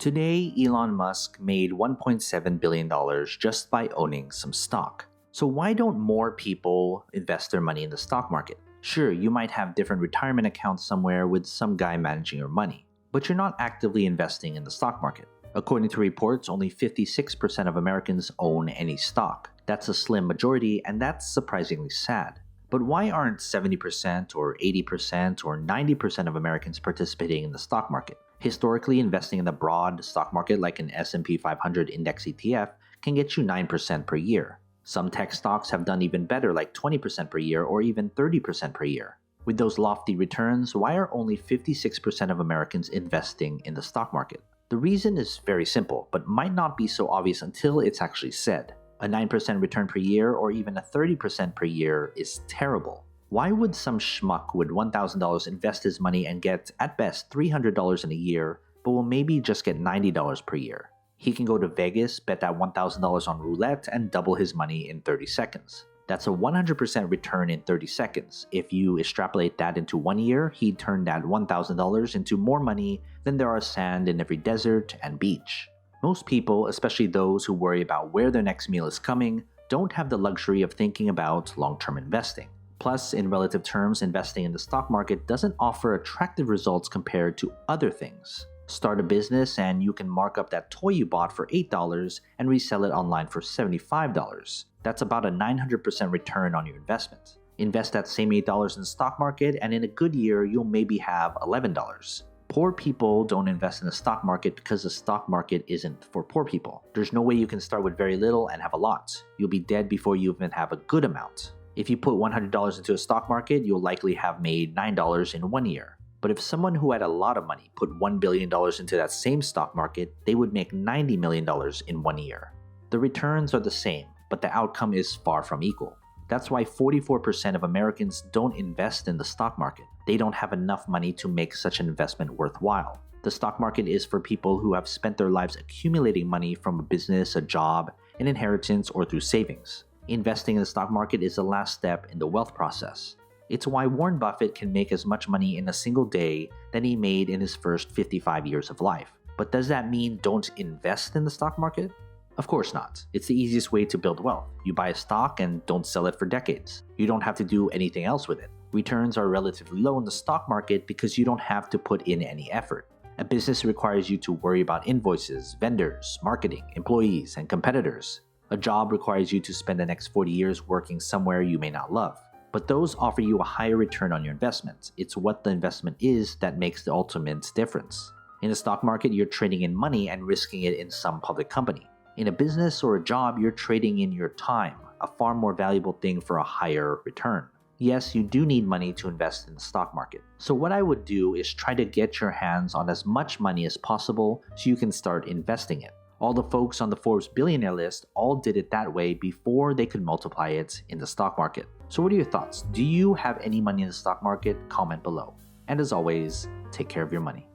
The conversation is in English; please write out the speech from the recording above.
Today, Elon Musk made $1.7 billion just by owning some stock. So why don't more people invest their money in the stock market? Sure, you might have different retirement accounts somewhere with some guy managing your money, but you're not actively investing in the stock market. According to reports, only 56% of Americans own any stock. That's a slim majority, and that's surprisingly sad. But why aren't 70% or 80% or 90% of Americans participating in the stock market? Historically, investing in the broad stock market like an S&P 500 index ETF can get you 9% per year. Some tech stocks have done even better, like 20% per year or even 30% per year. With those lofty returns, why are only 56% of Americans investing in the stock market? The reason is very simple, but might not be so obvious until it's actually said. A 9% return per year or even a 30% per year is terrible. Why would some schmuck with $1,000 invest his money and get, at best, $300 in a year, but will maybe just get $90 per year? He can go to Vegas, bet that $1,000 on roulette, and double his money in 30 seconds. That's a 100% return in 30 seconds. If you extrapolate that into 1 year, he'd turn that $1,000 into more money than there are sand in every desert and beach. Most people, especially those who worry about where their next meal is coming, don't have the luxury of thinking about long-term investing. Plus, in relative terms, investing in the stock market doesn't offer attractive results compared to other things. Start a business and you can mark up that toy you bought for $8 and resell it online for $75. That's about a 900% return on your investment. Invest that same $8 in the stock market and in a good year, you'll maybe have $11. Poor people don't invest in the stock market because the stock market isn't for poor people. There's no way you can start with very little and have a lot. You'll be dead before you even have a good amount. If you put $100 into a stock market, you'll likely have made $9 in 1 year. But if someone who had a lot of money put $1 billion into that same stock market, they would make $90 million in 1 year. The returns are the same, but the outcome is far from equal. That's why 44% of Americans don't invest in the stock market. They don't have enough money to make such an investment worthwhile. The stock market is for people who have spent their lives accumulating money from a business, a job, an inheritance, or through savings. Investing in the stock market is the last step in the wealth process. It's why Warren Buffett can make as much money in a single day than he made in his first 55 years of life. But does that mean don't invest in the stock market? Of course not. It's the easiest way to build wealth. You buy a stock and don't sell it for decades. You don't have to do anything else with it. Returns are relatively low in the stock market because you don't have to put in any effort. A business requires you to worry about invoices, vendors, marketing, employees, and competitors. A job requires you to spend the next 40 years working somewhere you may not love. But those offer you a higher return on your investment. It's what the investment is that makes the ultimate difference. In the stock market, you're trading in money and risking it in some public company. In a business or a job, you're trading in your time, a far more valuable thing for a higher return. Yes, you do need money to invest in the stock market. So what I would do is try to get your hands on as much money as possible so you can start investing it. All the folks on the Forbes billionaire list all did it that way before they could multiply it in the stock market. So what are your thoughts? Do you have any money in the stock market? Comment below. And as always, take care of your money.